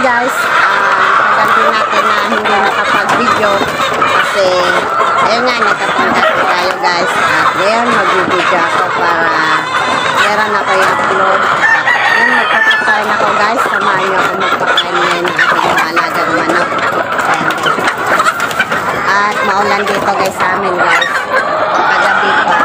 guys, tagal din natin na hindi nakapag-video kasi ayun nga, nagkapanggap tayo guys. At ngayon mag-video ako para meron ako i-upload. Ngayon magpapakain ako guys, samahan nyo ako magpakain ngayon ng ating malagang manok. At maulan dito guys sa amin guys, kagabi pa.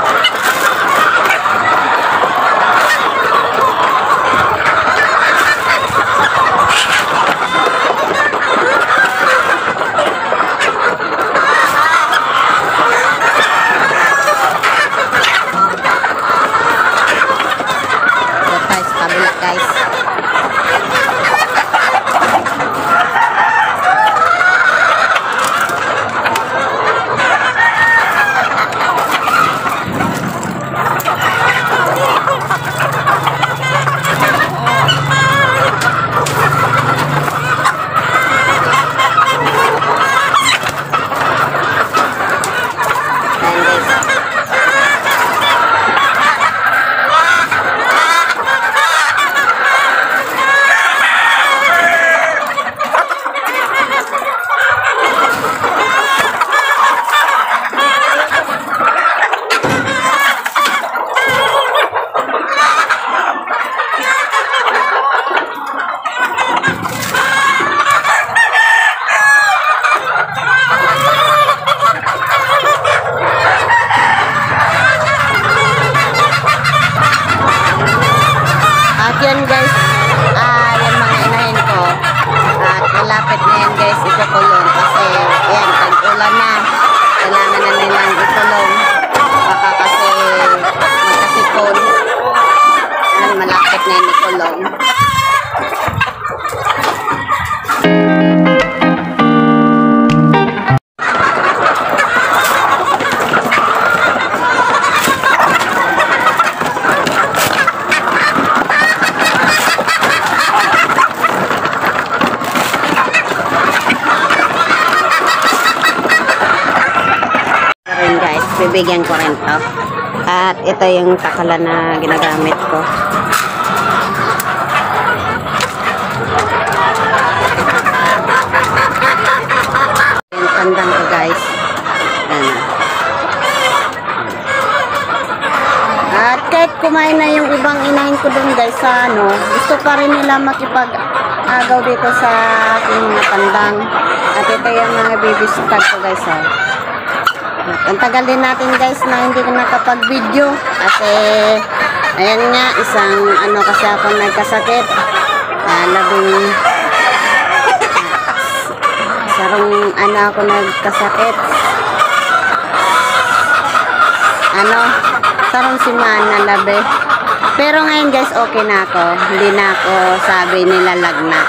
Yan guys, yung mga inahin ko at malapit na yan guys, itukulong kasi yan, tag-ulan na, kailangan na nilang itulong baka kasi magkasipon yan, malapit na yan ikulong. Bibigyan ko rin to. At ito yung takala na ginagamit ko. Yung tandang ko guys. Ayan. At kahit kumain na yung ibang inahin ko dun guys sa gusto pa rin nila makipag-agaw dito sa aking mga tandang. At ito yung mga baby stag ko guys. Ang tagal din natin guys na hindi ko nakapag-video kasi ayan nga, isang kasi ako nagkasakit, sarong ako nagkasakit, sarong simana labi, pero ngayon guys okay na ako, hindi na ako sabi nila lagnat.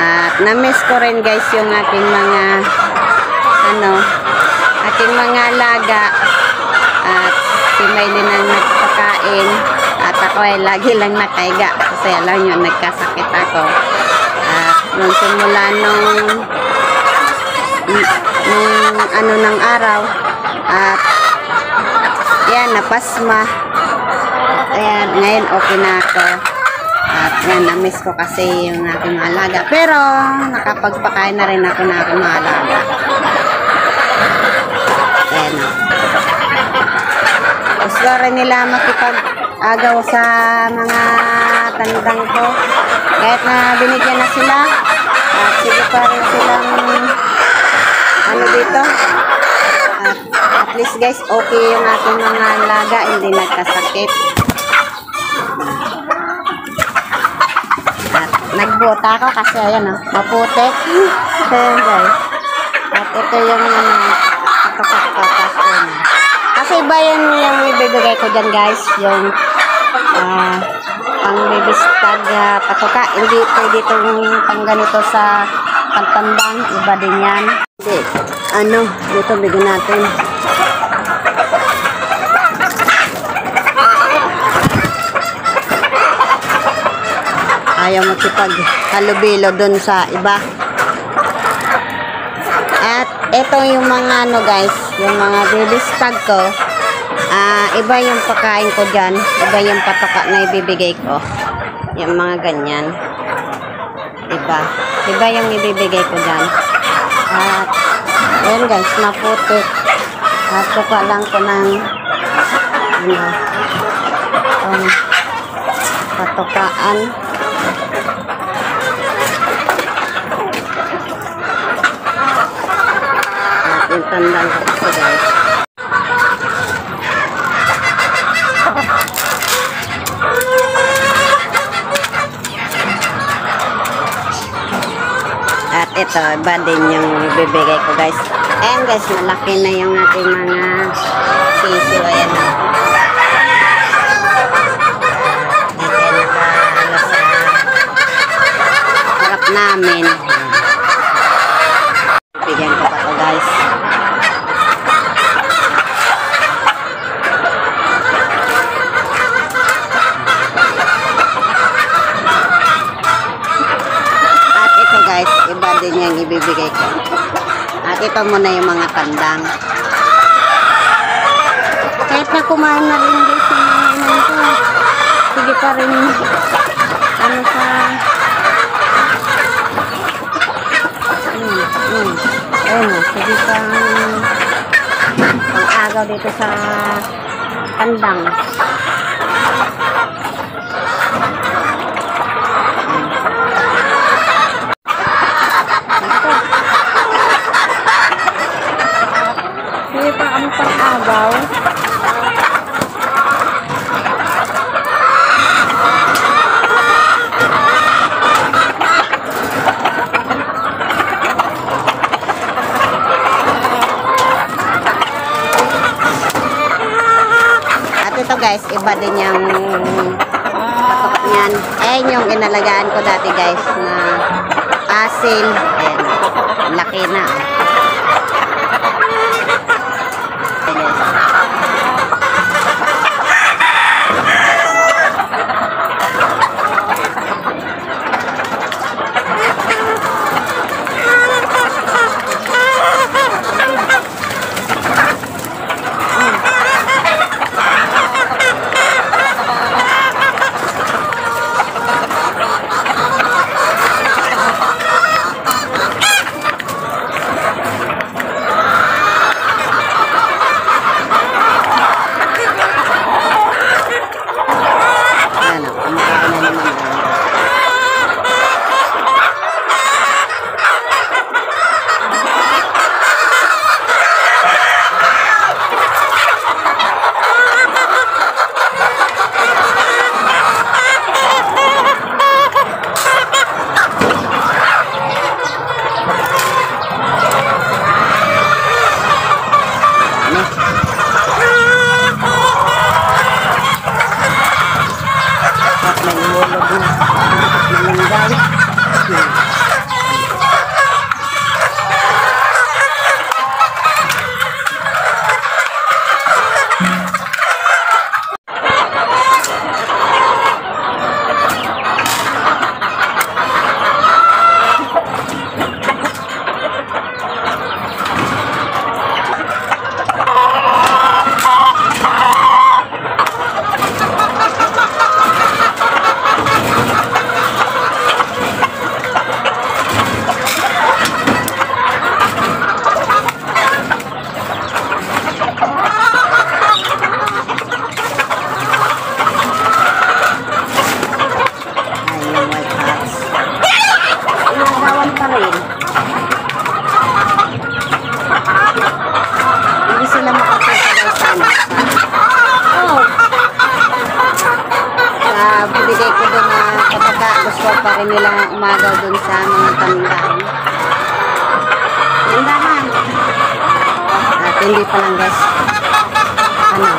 At na-miss ko rin guys yung aking mga ating mga alaga at si Maylin ang nagpakain at ako ay lagi lang nakaiga kasi alam nyo nagkasakit ako at nung simula nung ng araw at yan napasma, ayan ngayon okay na ako at yan na-miss ko kasi yung aking mga alaga pero nakapagpakain na rin ako na aking mga alaga. Gusto rin nila makipag-agaw sa mga tandang ko kahit na binigyan na sila at sige pa rin silang dito at least guys okay yung ating mga alaga, hindi nagkasakit at nagbota ako kasi ayan maputik ayan guys at ito yung kasi iba yan yung ibibigay ko dyan guys, yung pang baby stag patuka, hindi pwede itong pang ganito sa pagtandang, iba din yan. Dito bigyan natin. Ayaw makipag-halubilo dun sa iba. At ito yung mga guys, yung mga baby stag ko. Iba yung pakain ko dyan, iba yung patoka na ibibigay ko. Yung mga ganyan. Iba yung ibibigay ko dyan. At ayun guys, naputik. At kukuha lang ko ng patukaan. At yung tandaan ko kasi guys. At ito, iba din yung ibibigay ko guys. Ayan guys, malaki na yung ating mga sisiw. Ayan na. Harap namin. Bigyan ko pa to guys. At ito guys, iba din yung ibibigay ko. At ito muna yung mga kandang. Kahit na kumain na rin guys yung mga inan ko. Sige pa rin ano sa ayun, sige pa pang-agaw dito sa kandang. Sige pa ang pang-agaw. Ito guys, iba din yung patok niyan. Ayan yung inalagaan ko dati guys na asin. Ayan, laki na. Bibigay ko doon na kapag gusto pa rin nilang umagaw doon sa mga tandaan. Tandaan. At hindi pa lang guys. Ano?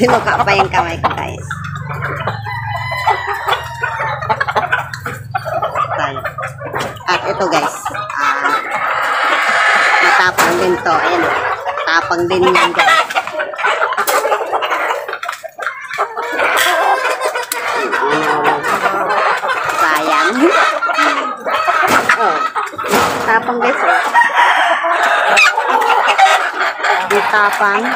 Tinuka pa yung kamay ko, guys. At ito, guys. Matapang din to. Ayan. Tapang din yan, guys. Sayang. Oh. Tapang, guys. Tapang.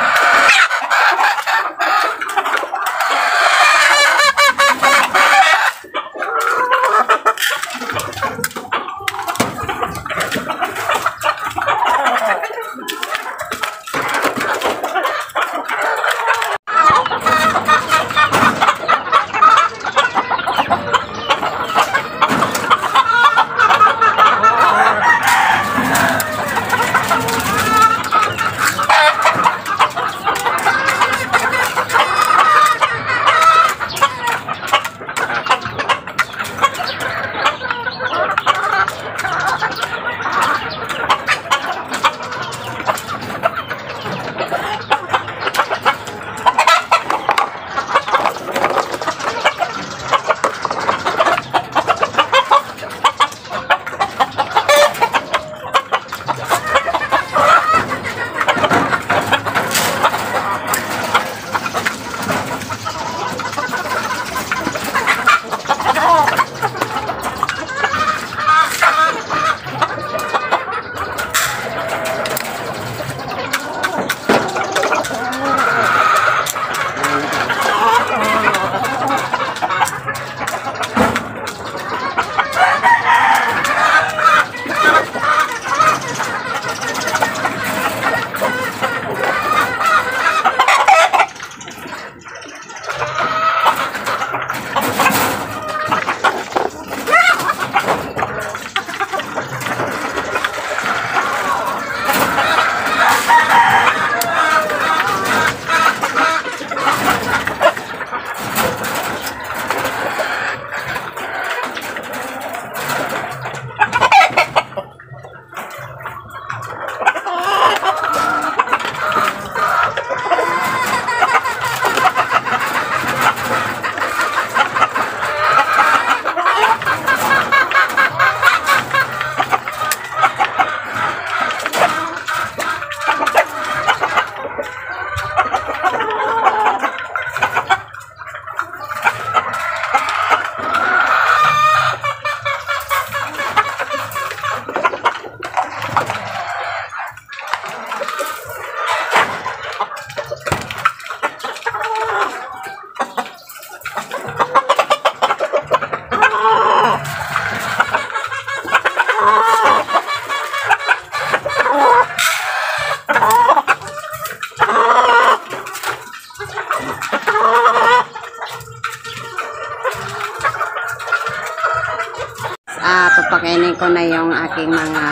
Papakainin ko na yung aking mga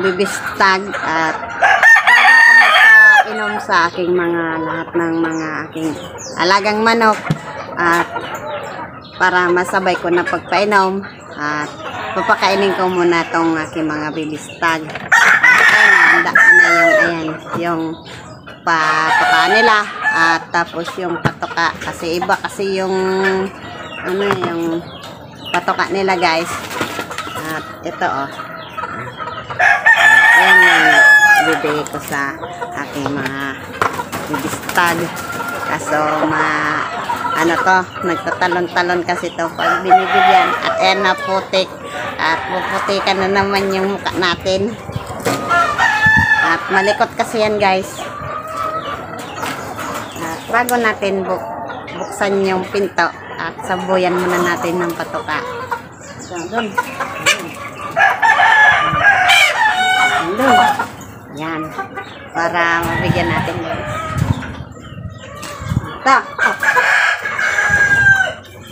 bibistag at bago ako magpainom sa aking mga lahat ng mga aking alagang manok at para masabay ko na pagpainom at papakainin ko muna tong aking mga bibistag. Ayan, handa na yung patoka nila at tapos yung patoka kasi iba kasi yung yung patoka nila guys. At ito yan yung bibigay ko sa aking mga bibistag. Kaso nagtatalon-talon kasi to pag binibigyan at ayan na putik at puputikan na naman yung mukha natin at malikot kasi yan guys. At bago natin buksan yung pinto at sabuyan muna natin ng patoka. So, doon. Yan. Para mabigyan natin guys. Ito.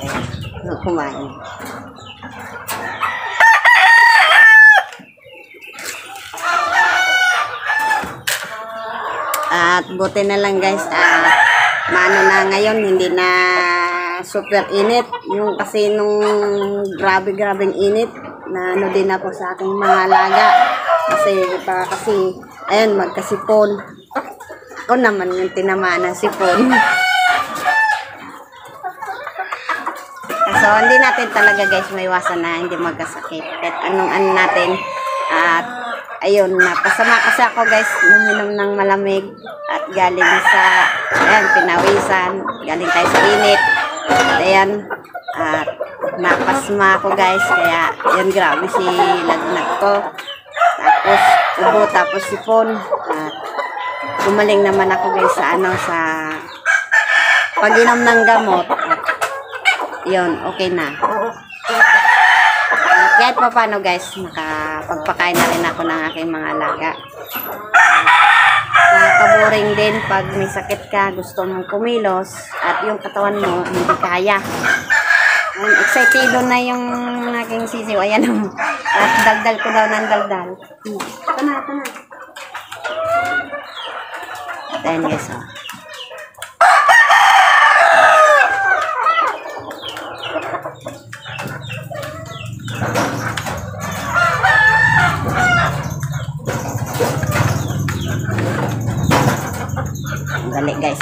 Ayan. Kumain. At buti na lang guys, maano na ngayon, hindi na super init. Yung kasi nung grabe-grabeng init, na ano din ako sa aking mga alaga. Kasi ayun, magkasipon. Ako naman yung tinamaan ng sipon. So, hindi natin talaga guys maiwasan na hindi magkasakit. Kahit anong natin. At ayun, napasama kasi ako guys, uminom ng malamig at galing sa, ayan, pinawisan, galing tayo sa init. At ayan, at napasma ako guys, kaya yun, grabe si lagnat ko. Tapos ubo, tapos sipon. At gumaling naman ako guys sa sa pag-inom ng gamot. At yun, okay na. Kahit pa paano guys, nakapagpakain na rin ako ng aking mga alaga. Nakakaboring din pag may sakit ka, gusto mong kumilos, at yung katawan mo hindi kaya. Excited na yung aking sisiw. Ayan, at daldal ko daw ng daldal. Ito na. Ayan guys, Dali guys.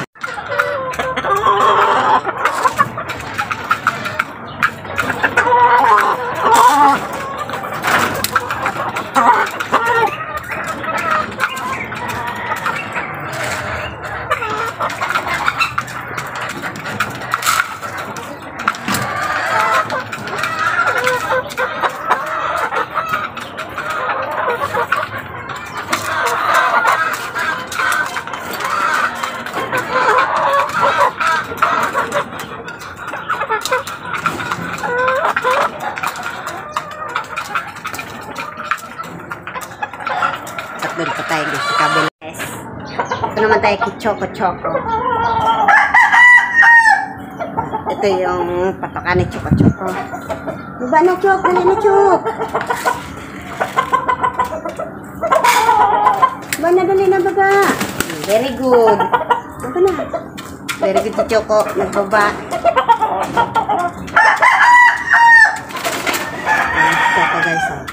Doon pa tayo sa kabila. Ito naman tayo Choco. Ito yung patoka ni Choco. Diba na Choco? Dali na Choco. Diba na, dali na baga. Very good. Ito na. Very good si Choco. Nagbaba. Choco guys.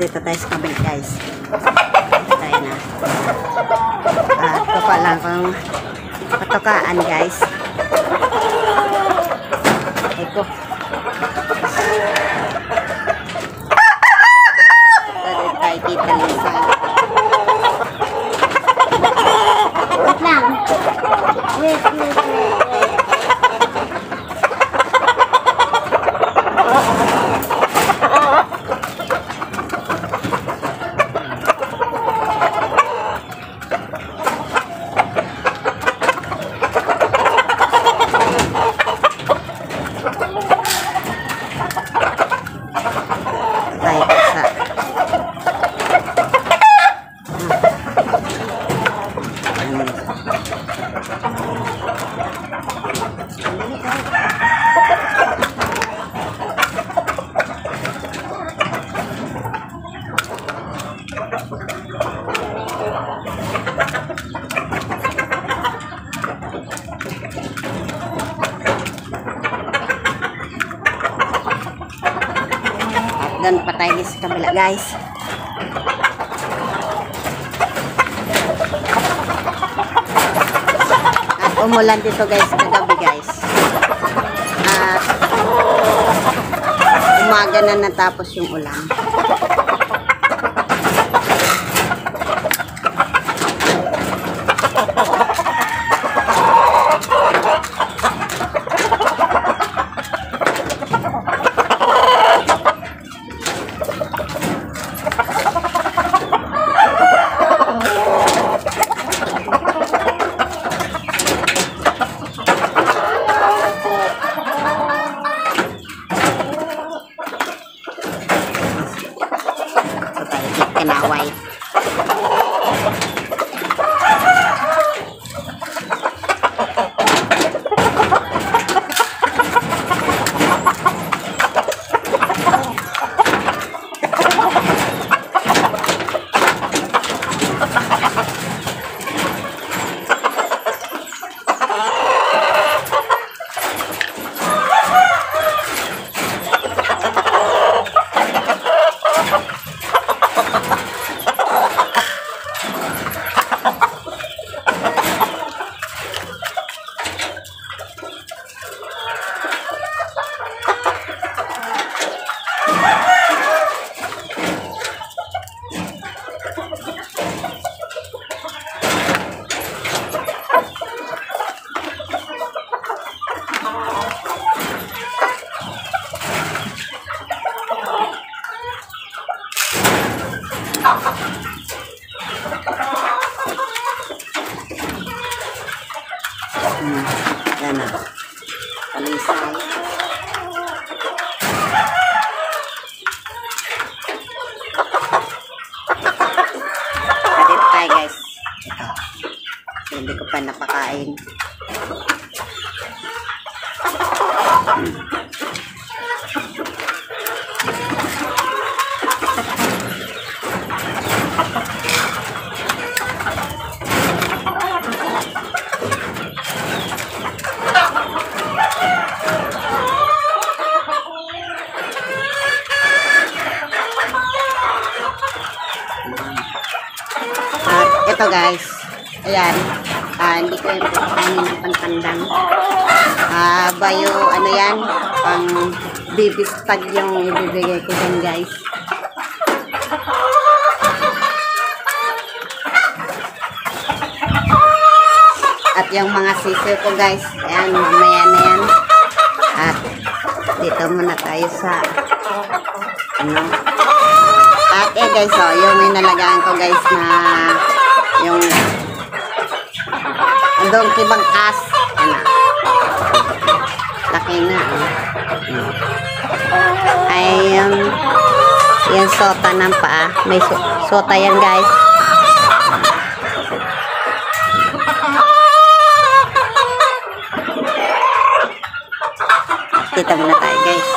Dito tayo sa kabel guys. Tayo na. Ito pa lang kung patokaan guys. Eko. Dito tayo kita lisa. Wait lang. Wait. Doon pa tayo sa kabila, guys. At umulan dito, guys, kagabi, guys. At umaga na natapos yung ulan. Kanaway. Yan na. Palisay. Kadit tayo, guys. Ito. Hindi ko pa napakain. Ito, guys, ayan, hindi ko yung pagkain ng pantandang. Bayo, ano yan, pang bibistag yung ibibigay ko dyan, guys. At yung mga sisiyo ko, guys, ayan, mamaya na yan. At dito muna tayo sa, ano, at guys, yung may nalagaan ko, guys, na yung andong kibang as, ano, laki na, ay yung sota ng paa, may sota yan, guys. Kita muna tayo, guys.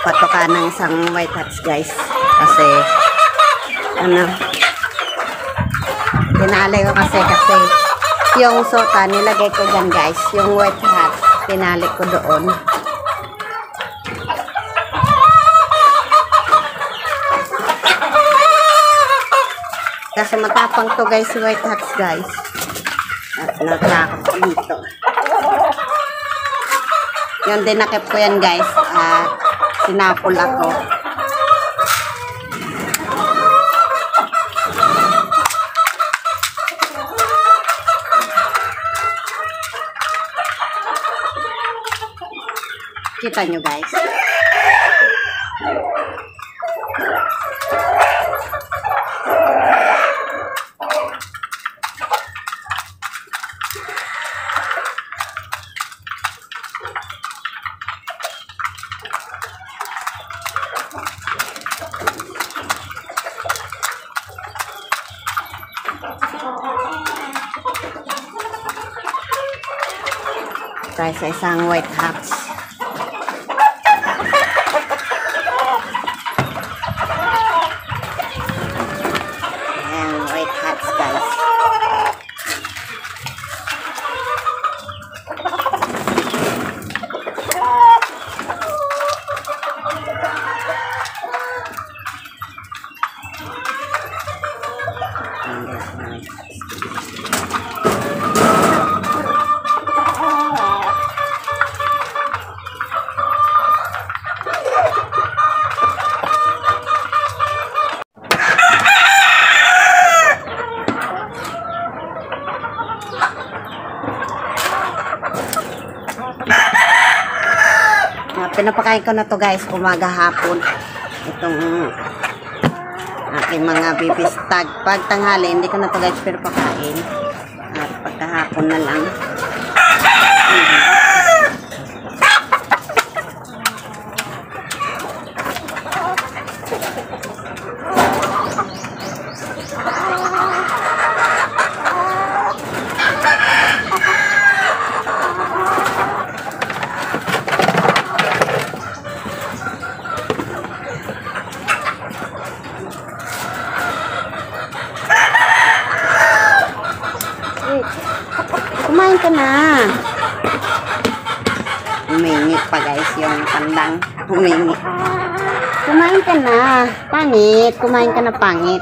Patoka ng isang white hats, guys, kasi ano, tinali ko kasi yung sota nilagay ko dyan, guys, yung white hats tinali ko doon. Kasi matapang to, guys, white hats, guys, at natakot ko dito. Yung dinakip ko yan, guys, at sinapol ako. Kita nyo, guys. tayo sa isang white hats. Ayan, white hats guys. Pinapakain ko na to guys, umaga hapon. Itong aking mga baby stag. Pag tanghali, hindi ko na to guys pinapakain. At pagkahapon na lang. Kumain ka na. Humingi pa guys yung pandang. Humingi. Kumain ka na. Pangit. Kumain ka na pangit.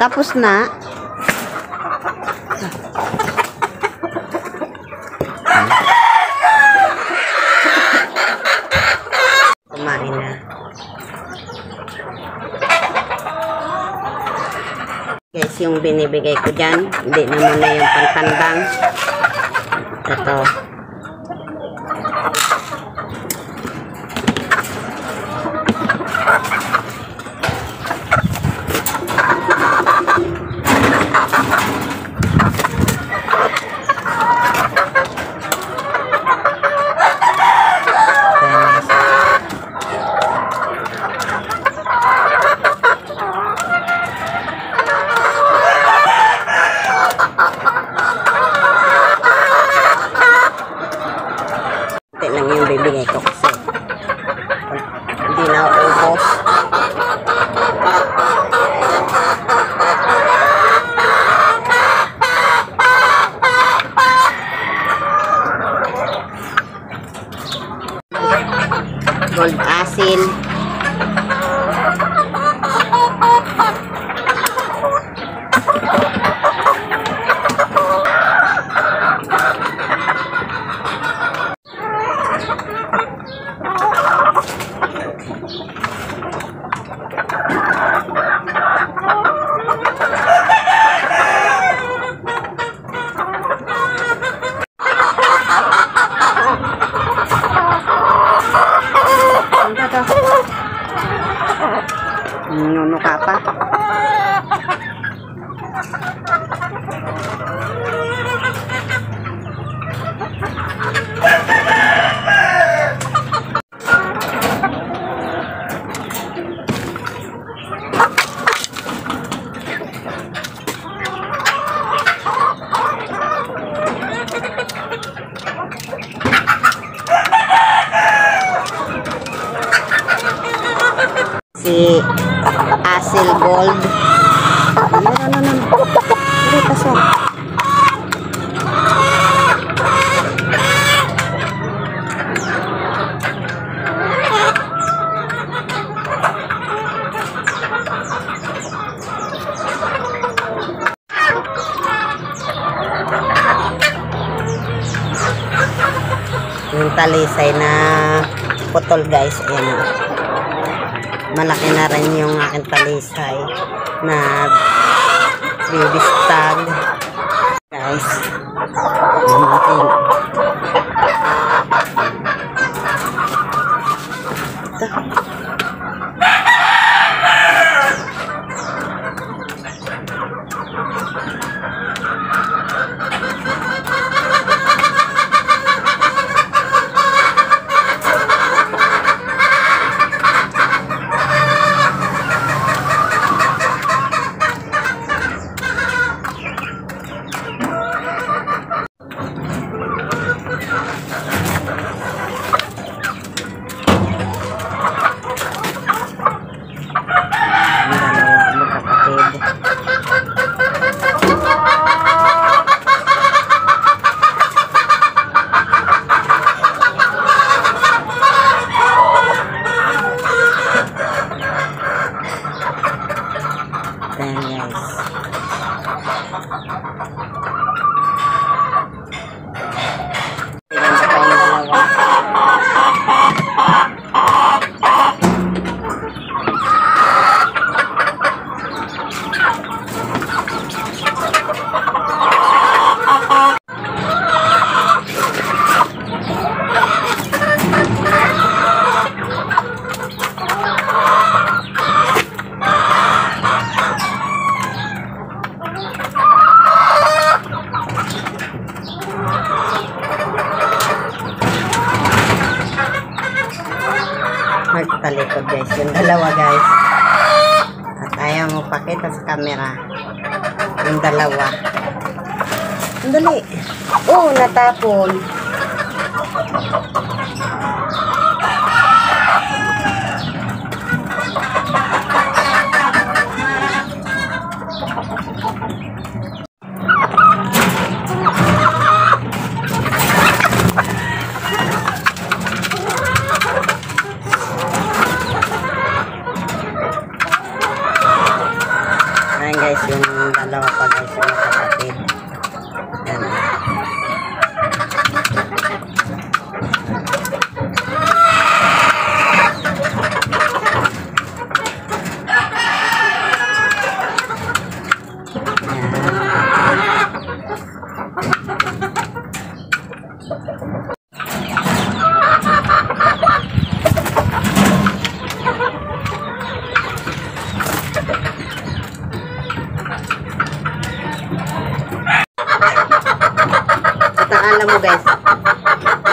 Tapos na. Kumain na. Guys, yung binibigay ko dyan, hindi naman na yung pantandang. Ito. Lang yung bibigay ko kasi hindi na ubos. Gold asin. Nuno ka pa. Si Asil Gold. No. Hindi, pasok. Yung talisay na putol guys, ayan. Malaki na rin yung aking talisay na baby stag guys. Yung aking Magtalikod guys. Yung dalawa guys. At ayaw mo pakita sa camera. Yung dalawa. Ang dali. Oh, natapon. Ayan guys, yung dalawa pa guys, yung kapatid. Ayan. Alam mo guys,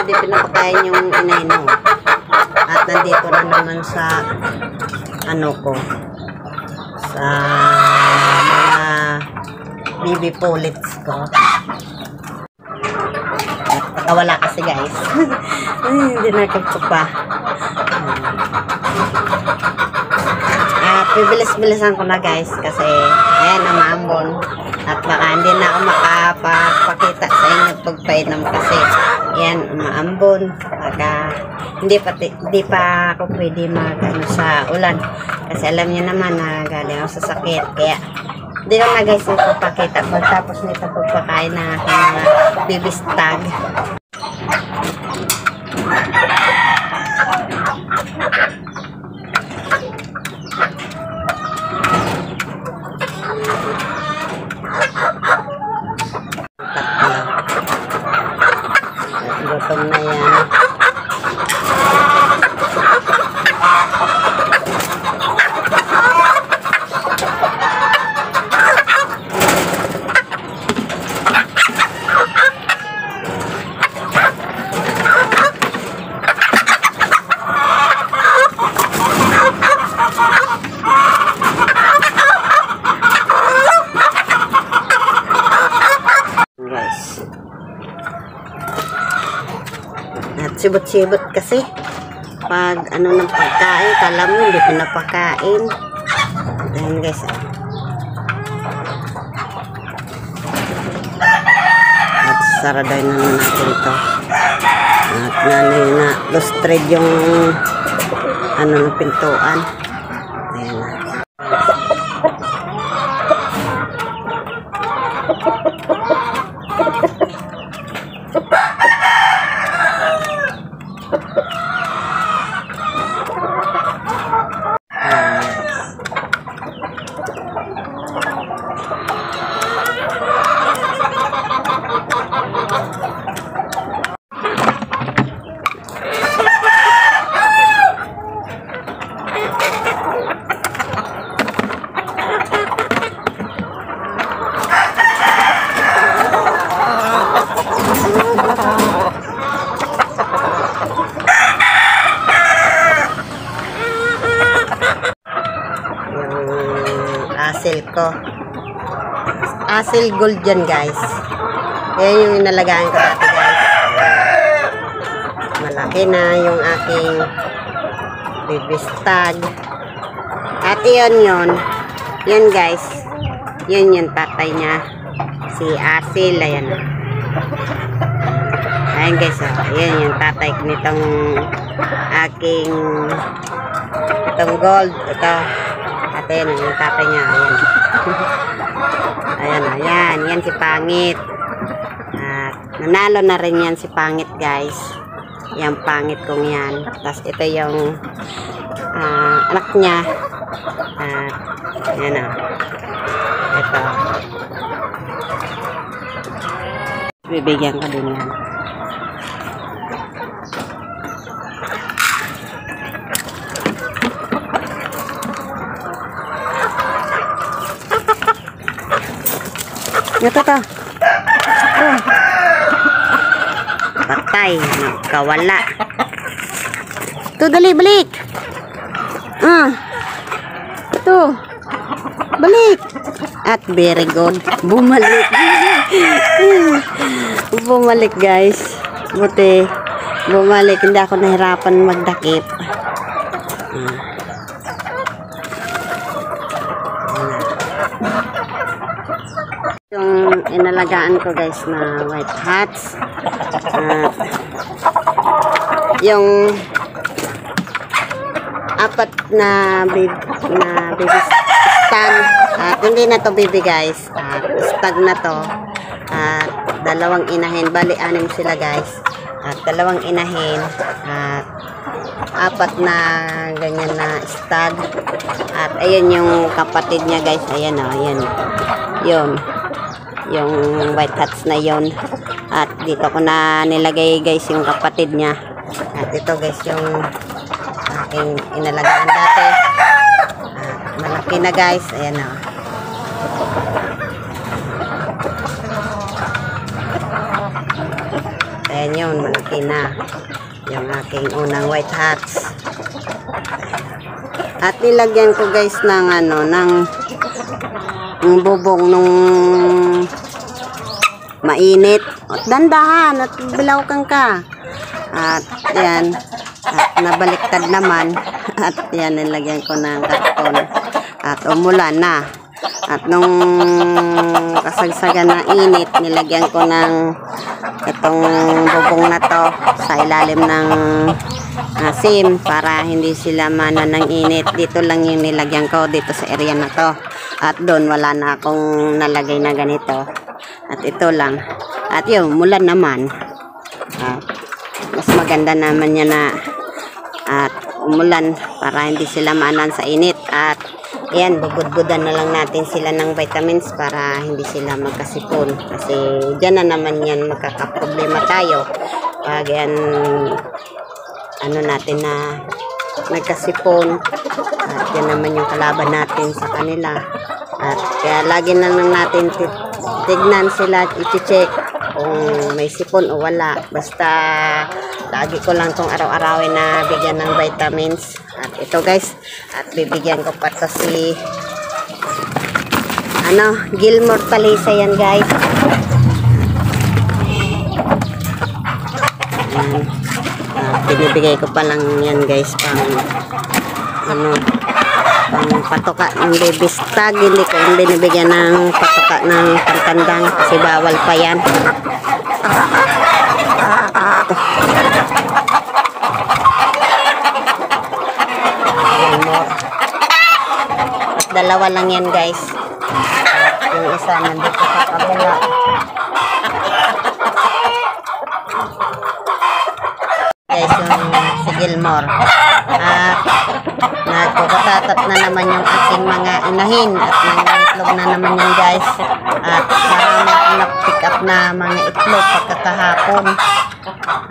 hindi pinapakain yung inay no. At nandito na naman sa ano ko, sa mga baby pullets ko. Nakawala kasi guys. Hindi nakagpupa. At bibilis-bilisan ko na guys kasi ayan ang maambon. At baka hindi na ako makapakita sa inyo pagpainom kasi yan, maambon. Baka hindi pa ako pwede mag-ano sa ulan. Kasi alam niyo naman na galing ako sa sakit. Kaya hindi ko na guys ipapakita. Tapos nito pagpakain na aking mga baby stag. Gutom na yan. At sibot-sibot kasi pag ano ng pagkain, kala mo hindi pinapakain. Ayan guys. At saraday na natin ito. At na lustrade yung ano ng pintuan. Ayan na. Asil ko. Asil gold yan guys. Yan yung inalagaan ko dati guys. Malaki na yung aking baby stag. At yun. Yan guys. Yun yung tatay niya. Si Asil. Ayan. Ayan guys. Yan yung tatay nitong aking itong gold. Ito. At ayan yung tatay niya. Ayan. Yan si Pangit. At nanalo na rin yan si Pangit guys. Yan Pangit kong yan. Tapos ito yung anak niya. At yan o. Ito. Bibigyan ko din yan. Ito to. Oh. Patay. Nakawala. Ito, dali, balik. Ito. Balik. At very good. Bumalik. Bumalik guys. Buti. Bumalik. Hindi ako nahirapan magdakip. Yung inalagaan ko guys na white hats. Yung apat na baby stag. At hindi na to baby guys. Stag na to. At dalawang inahin. Bali, 6 sila guys. At dalawang inahin. At apat na ganyan na stag. At ayun yung kapatid niya guys. Ayan o. Ayan. Yun. Yung white hats na yon. At dito ko na nilagay guys yung kapatid niya. At ito guys yung aking inalagaan dati. Malaki na guys. Ayan o. Ayan yun. Malaki na. Yung aking unang white hats. At nilagyan ko guys ng ng bubong nung mainit. At dandahan. At bilawkan ka. At yan. At nabaliktad naman. At yan, nilagyan ko ng karton. At umulan na. At nung kasagsagan na init, nilagyan ko ng itong bubong na to sa ilalim ng asim para hindi sila mana ng init. Dito lang yung nilagyan ko, dito sa area na to. At doon wala na akong nalagay na ganito. At ito lang. At yun, umulan naman. Mas maganda naman yan na at umulan para hindi sila maanan sa init. At ayan, bubudbudan na lang natin sila ng vitamins para hindi sila magkasipon. Kasi dyan na naman yan magkakaproblema tayo. Pag yan, natin na nagkasipon. At yan naman yung kalaban natin sa kanila. At kaya lagi na lang natin tignan sila at i-check kung may sipon o wala. Basta lagi ko lang tong araw-arawin na bigyan ng vitamins. At ito guys, at bibigyan ko pa to si Gilmore Talisa yan guys. Binibigay ko pa lang yan guys pang patoka ng baby stag. Hindi ko yung binibigyan ng patoka ng pantandang kasi bawal pa yan. At dalawa lang yan guys. At yung isa nandito sa kabila. Guys, yung si Gilmore. At nagpapatatat na naman yung aking mga inahin. At nangitlog na naman yan guys. At marami akong na-pick up na mga itlog pagkakahapon.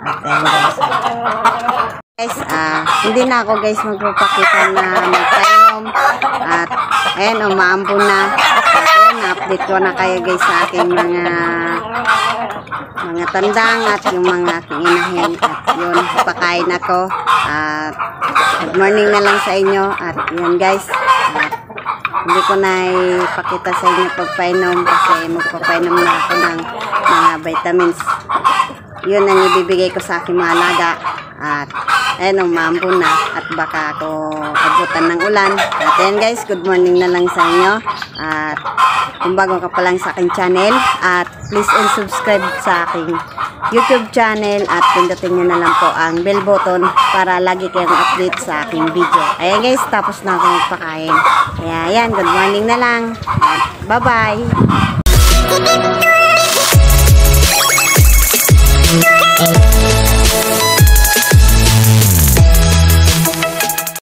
At ayan guys. Hindi na ako guys magpapakita na magpainom. At ayan, umaambon na. At ayan, na-update ko na kayo guys sa aking mga tandang at yung mga aking inahin. At yun, pakain ako. At good morning na lang sa inyo. At yun guys, hindi ko na ipakita sa inyo pagpainom kasi magpapainom na ako ng mga vitamins. Yun ang ibibigay ko sa aking mga alaga. At ayun, umambo na at baka ako abutan ng ulan. At ayan guys, good morning na lang sa inyo. At kung bago ka pa lang sa aking channel, at please and subscribe sa aking YouTube channel at pindutin nyo na lang po ang bell button para lagi kayong update sa aking video. Ayan guys, tapos na ako magpakain. Kaya ayan, good morning na lang. Bye bye.